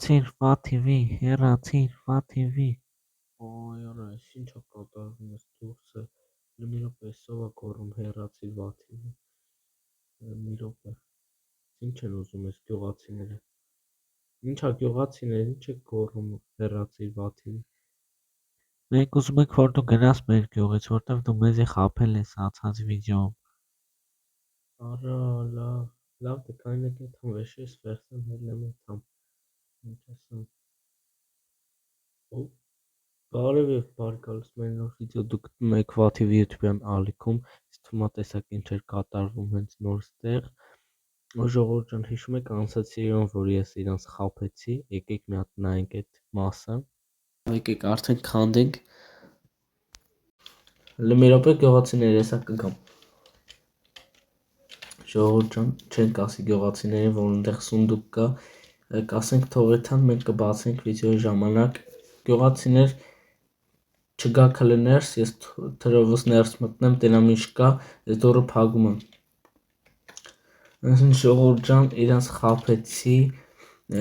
Ցիրվա TV, հեռացիր Վա TV։ Ay արա, այս ինչա կատարվում ես դուրսը, մի րոպե սով ա գոռում հեռացիր Վաթիվը, մի րոպե, ինչ են ուզում ես գյուղացիները, ինչա գյուղացիներ, ինչ եք գոռում հեռացիր Վաթիվը, Մենք ուզում ենք, որ դու գնաս մեր գյուղից, որտեվ դու մեզի խաբել ես անցած վիդեոում։ արա, լավ դե կայնեք էթամ վեշես վերսեմ հելնեմ էթամ, ինչ ասեմ, բարև և բարեկալս մեր նոր վիդեո դուք գտնում եք Վաթիվի յութուբյան ալիքում, ես թվում ա տեսակ ինչ էր կատարվում հենց նոր ստեղ, ժողովուրդ ջան հիշում եք անցած երևան որ ես իրանց խաբեցի, եկեք մի հատ նայենք այդ մասը, եկեք արդեն քանդենք, մի րոպե գյուղացիներ եսա կգամ, ժողովուրդ ջան չենք ասի գյուղացիներին որ այնտեղ սունդուկ կա, կասենք թողեցան մենք կբացենք վիդեոյի ժամանակ, գյուղացիներ չգաք հլը ներս, ես թրովս ներս մտնեմ, տենամ ինչ կա, ես դորը փակում եմ, այսին ժողովուրդ ջան իրանց խաբեցի,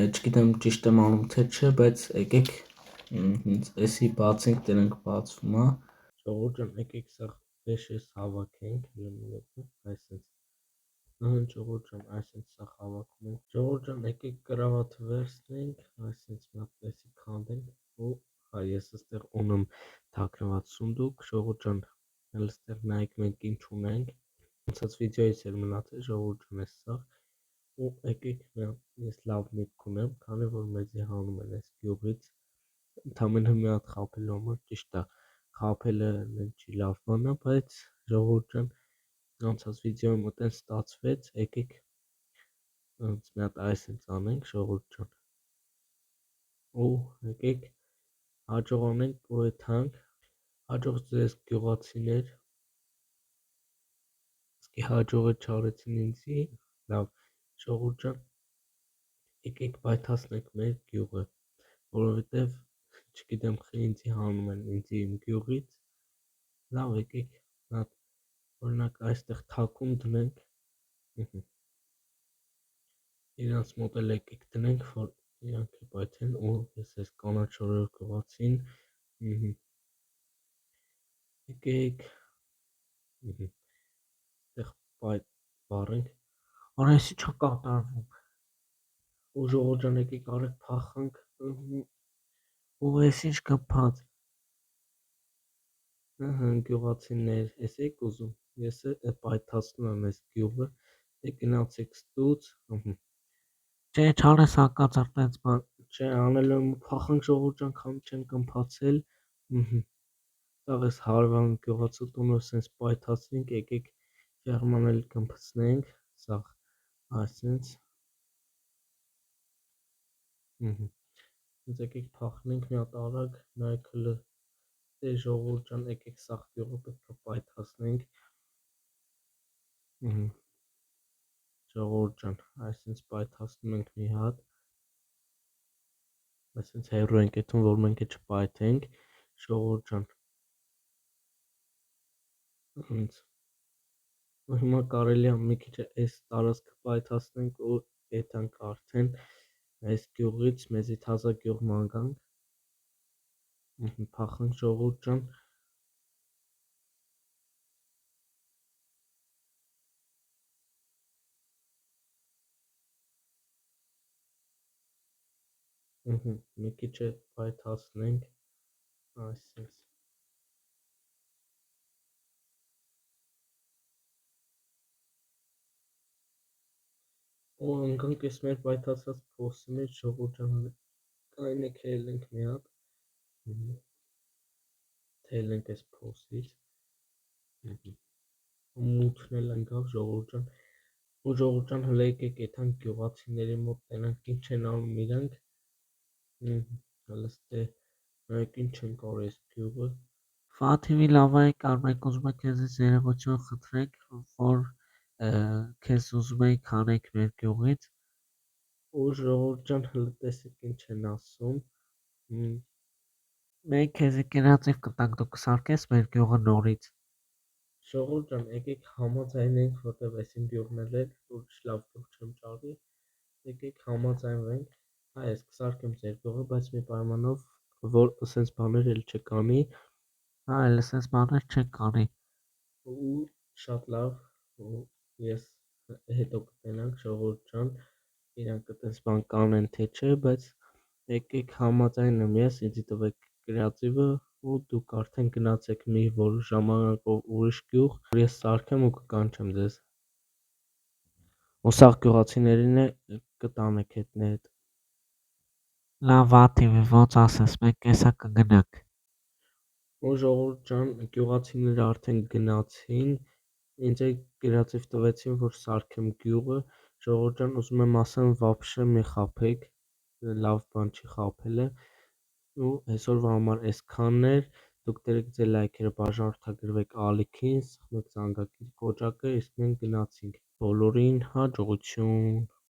չգիտեմ ճիշտ եմ անում թե չէ, բայց եկեք էսի բացենք, տենանք բացվում ա, ժողովուրդ ջան եկեք սա վեշես հավաքենք, այսենց, ժողովուրդ ջան այսենց սա հավաքում ենք, ժողովուրդ ջան եկեք կրավաթը վերցնենք, այսենց մի հատ էսի քանդենք ու ես այստեղ ունեմ թաքնված սունդուկ, ժողովուրդ ջան, հենց այստեղ նայեք մենք ինչ ունենք, անցած վիդեոից էր մնացել, ժողովուրդ ջան էս սա, ու եկեք ես լավ միտք ունեմ, քանի որ մեզի հանում են այս գյուղից, ընդամենը մի հատ խաբելու համար, ճիշտ է, խաբելը չի լավ բան է, բայց ժողովուրդ ջան, անցած վիդեոյում մտեն ստացվեց, եկեք մի հատ այսենց անենք, ժողովուրդ ջան, ու եկեք հաջող անենք ու եթանք, հաջող ձեզ գյուղացիներ, իսկի հաջողը չարեցին ինձի, լավ, ժողովուրդ ջան, եկեք պայթացնենք մեր գյուղը, որովհետև չգիտեմ ինձի հանում են ինձի իմ գյուղից, լավ եկեք օրինակ այստեղ թաքուն դնենք, իրանց մոտ էլ եկեք դնենք, որ իրանք է պայթեն ու ես ես կանաչորոր գյուղացին, եկեք, այստեղ բարենք, Որ ես ինչա կատարվում։ ու ժողովուրդ ջան եկեք արեք փախանք, Ու ես ինչ կփած։ գյուղացիներ, ես եք ուզում, ես պայթացնում եմ այս գյուղը, գնացեք ստուց, Չէ, չանես հանկարծ տենց բան։ չէ, անել եմ փախանք ժողովուրդ ջան, քանի չեմ կմփացել, Սաղ ես հարվան գյուղացու տունը սենց պայթացնենք, եկեք ֆերման էլ կմփցնենք, սաղ այսենց, եկեք փախնենք մի հատ արագ, նայեք հլը, դե ժողովուրդ ջան, եկեք սաղ գյուղը պետք է պայթացնենք, ժողովուրդ ջան, այսենց պայթացնում ենք մի հատ, այսենց հեռու ենք էթում, որ մենք է չպայթենք, ժողովուրդ ջան, հիմա կարելի է մի քիչ այս տարածքը պայթացնենք ու եթանք արդեն այս գյուղից մեզի թազա գյուղ մանգանք, փախանք ժողովուրդ ջան, մի քիչ է պայթացնենք, այսպես, ու ընկանք ես մեր պայթացած փոսի մեջ ժողովուրդ ջան, կայնեք հելենք մի հատ, թելենք այս փոսից, մութն էլ ընկավ ժողովուրդ ջան, ու ժողովուրդ ջան հլը եկեք եթանք գյուղացիների մոտ տենանք ինչ են անում իրանք, հլը ստե նայեք ինչ են կարել այս գյուղը, Վա TV լավայի կար, մենք ուզում ենք քեզից ներողություն խնդրենք, որ քեզ ուզում էինք հանենք մեր գյուղից։ ու ժողովուրդ ջան հլը տեսեք ինչ են ասում, Մենք քեզի կենացիվ կտանք, դու կսարքես մեր գյուղը նորից։ ժողովուրդ ջան եկեք համաձայնենք, որտև այս իմ գյուղն էլ է, ուրիշ լավ գյուղ չեմ ճարի, եկեք համաձայնվենք, Հա, ես կսարքեմ ձեր գողը, բայց մի պայմանով, որ սենց բաներ էլ չկանի, Հա, էլ սենց բաներ չենք անի։ ու շատ լավ, ու ես հետո կտենանք ժողովուրդ ջան, իրանք այդպես բան կանեն թե չէ, բայց եկեք համաձայնում ես, ինձի տվեք կրեատիվը ու դուք արդեն գնացեք մի որ ժամանակով ուրիշ գյուղ, որ ես սարքեմ ու կկանչեմ ձեզ։ Ու սաղ գյուղացիներին է կտանեք հետները։ Լավ ատիվ ոնց ասես, մենք կեսա կգնանք։ Ու ժողովուրդ ջան, գյուղացիները արդեն գնացին, ինձ էլ գրածիվ տվեցին, որ սարքեմ գյուղը, ժողովուրդ ջան, ուզում եմ ասեմ, վաբշե մի խաբեք, լավ բան չի խաբելը, ու այսօրվա համար այսքանն էր, դուք դրեք ձեր լայքերը, բաժանորդագրվեք ալիքին, սխմեք զանգակի կոճակը, իսկ մենք գնացինք, բոլորին հաջողություն։